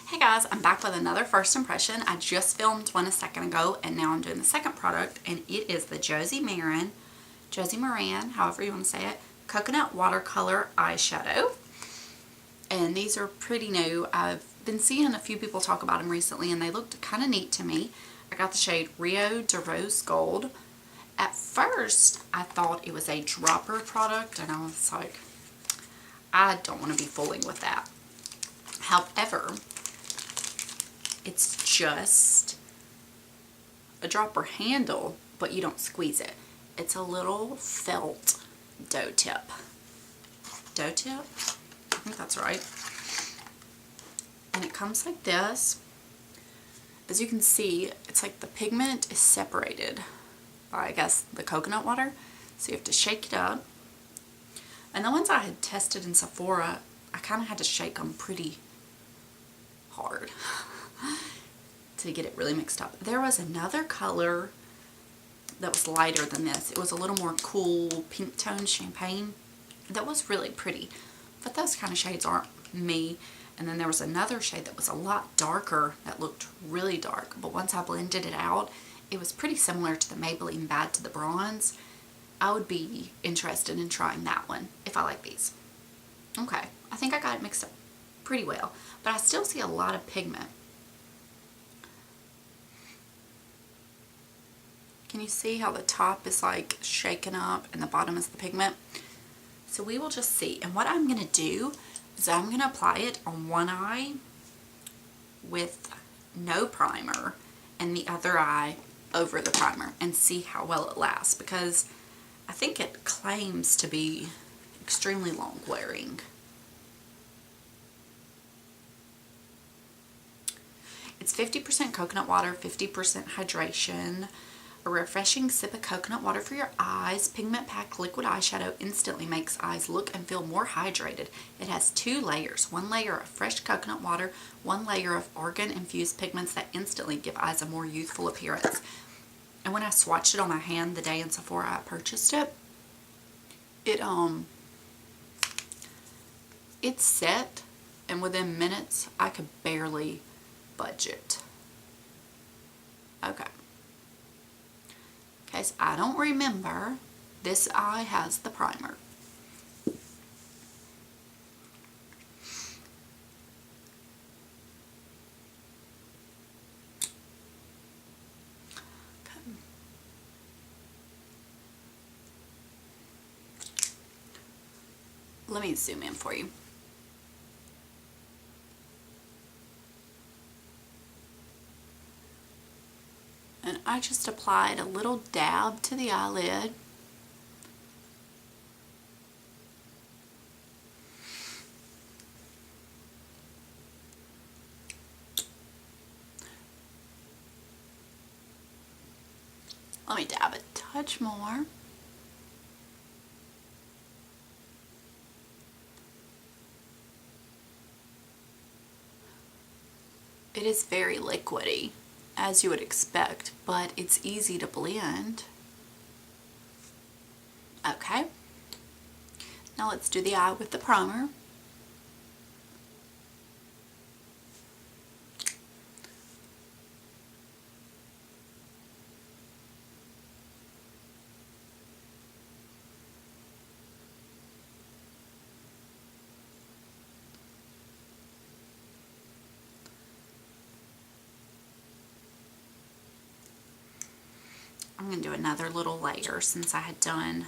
Hey guys, I'm back with another first impression. I just filmed one a second ago and now I'm doing the second product, and it is the Josie Maran, however you want to say it, Coconut Watercolor Eyeshadow. And these are pretty new. I've been seeing a few people talk about them recently and they looked kind of neat to me. I got the shade Rio de Rose Gold. At first, I thought it was a dropper product and I was like, I don't want to be fooling with that. However, it's just a dropper handle, but you don't squeeze it. It's a little felt dough tip. Dough tip? I think that's right. And it comes like this. As you can see, it's like the pigment is separated by, I guess, the coconut water. So you have to shake it up. And the ones I had tested in Sephora, I kind of had to shake them pretty hard to get it really mixed up. There was another color that was lighter than this. It was a little more cool pink tone champagne. That was really pretty, but those kind of shades aren't me. And then there was another shade that was a lot darker that looked really dark, but once I blended it out, it was pretty similar to the Maybelline Bad to the Bronze. I would be interested in trying that one if I like these. Okay, I think I got it mixed up pretty well, but I still see a lot of pigment. Can you see how the top is like shaken up and the bottom is the pigment? So we will just see. And what I'm going to do is I'm going to apply it on one eye with no primer and the other eye over the primer and see how well it lasts, because I think it claims to be extremely long wearing. It's 50% coconut water, 50% hydration, a refreshing sip of coconut water for your eyes. Pigment-packed liquid eyeshadow instantly makes eyes look and feel more hydrated. It has 2 layers. 1 layer of fresh coconut water, 1 layer of argan-infused pigments that instantly give eyes a more youthful appearance. And when I swatched it on my hand the day in Sephora I purchased it, it set, and within minutes I could barely budge it. Okay. In case I don't remember, this eye has the primer. Okay. Let me zoom in for you. And I just applied a little dab to the eyelid. Let me dab a touch more. It is very liquidy, as you would expect, but it's easy to blend. Okay, now let's do the eye with the primer. I'm going to do another little layer since I had done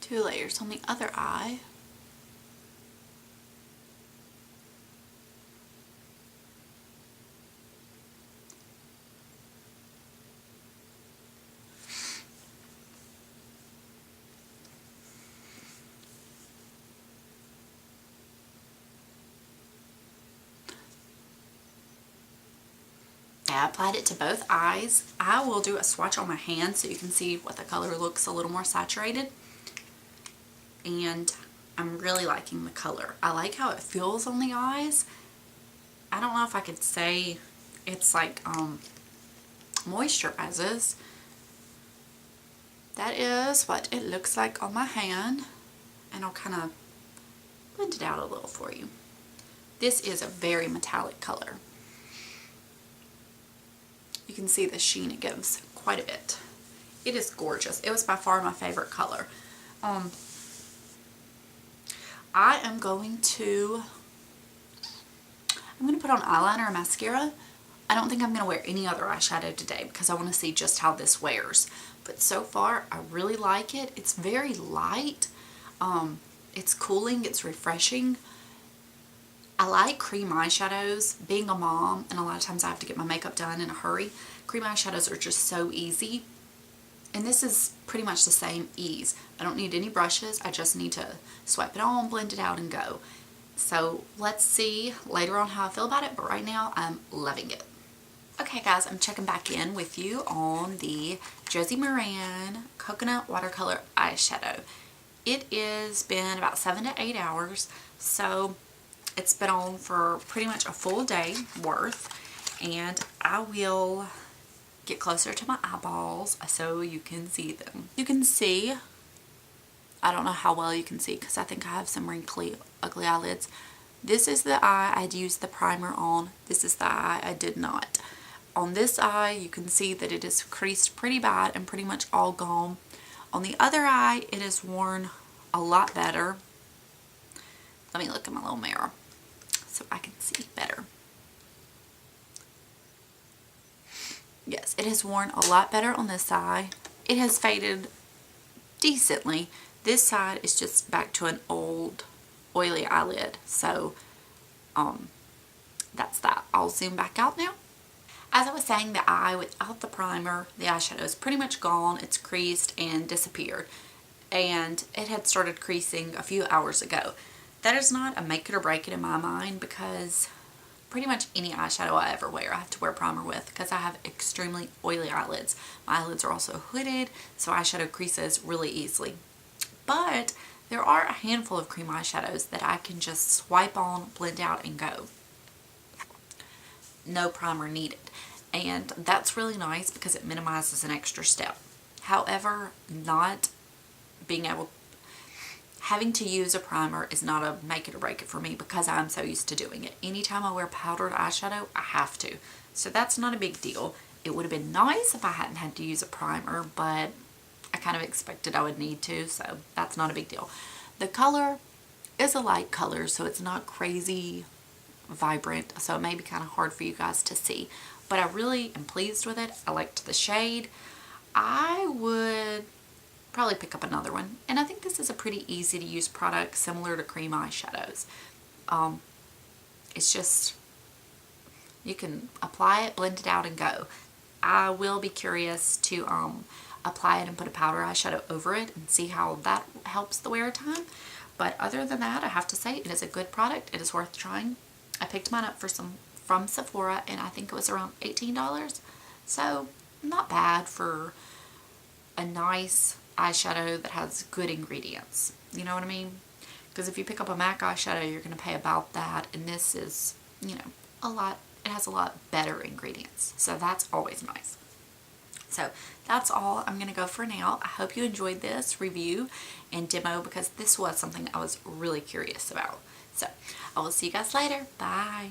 two layers on the other eye. I applied it to both eyes. I will do a swatch on my hand so you can see what the color looks a little more saturated. And I'm really liking the color. I like how it feels on the eyes. I don't know if I could say it's like moisturizes. That is what it looks like on my hand. and I'll kind of blend it out a little for you. This is a very metallic color. You can see the sheen it gives quite a bit. It is gorgeous. It was by far my favorite color. I am going to put on eyeliner and mascara. I don't think I'm going to wear any other eyeshadow today because I want to see just how this wears. But so far, I really like it. It's very light. It's cooling. It's refreshing. I like cream eyeshadows. Being a mom, and a lot of times I have to get my makeup done in a hurry, cream eyeshadows are just so easy. And this is pretty much the same ease. I don't need any brushes. I just need to swipe it on, blend it out, and go. So let's see later on how I feel about it, but right now I'm loving it. Okay guys, I'm checking back in with you on the Josie Maran Coconut Watercolor Eyeshadow. It has been about 7 to 8 hours, so it's been on for pretty much a full day worth, and I will get closer to my eyeballs so you can see them. You can see, I don't know how well you can see because I think I have some wrinkly, ugly eyelids. This is the eye I'd used the primer on. This is the eye I did not. On this eye, you can see that it is creased pretty bad and pretty much all gone. On the other eye, it is worn a lot better. Let me look in my little mirror so I can see better. Yes, it has worn a lot better on this side. It has faded decently. This side is just back to an old oily eyelid. So, that's that. I'll zoom back out now. As I was saying, the eye without the primer, the eyeshadow is pretty much gone. It's creased and disappeared. And it had started creasing a few hours ago. That is not a make it or break it in my mind because pretty much any eyeshadow I ever wear, I have to wear primer with because I have extremely oily eyelids. My eyelids are also hooded, so eyeshadow creases really easily. But there are a handful of cream eyeshadows that I can just swipe on, blend out, and go. No primer needed. And that's really nice because it minimizes an extra step. However, having to use a primer is not a make it or break it for me because I'm so used to doing it. Anytime I wear powdered eyeshadow, I have to. So that's not a big deal. It would have been nice if I hadn't had to use a primer, but I kind of expected I would need to, so that's not a big deal. The color is a light color, so it's not crazy vibrant, so it may be kind of hard for you guys to see. But I really am pleased with it. I liked the shade. I would probably pick up another one. And I think this is a pretty easy to use product similar to cream eyeshadows. It's just, you can apply it, blend it out, and go. I will be curious to apply it and put a powder eyeshadow over it and see how that helps the wear time. But other than that, I have to say it is a good product. It is worth trying. I picked mine up from Sephora, and I think it was around $18. So not bad for a nice eyeshadow that has good ingredients. You know what I mean? Because if you pick up a MAC eyeshadow, you're going to pay about that, and this is, you know, a lot. It has a lot better ingredients, so that's always nice. So that's all I'm going to go for now. I hope you enjoyed this review and demo because this was something I was really curious about. So I will see you guys later. Bye.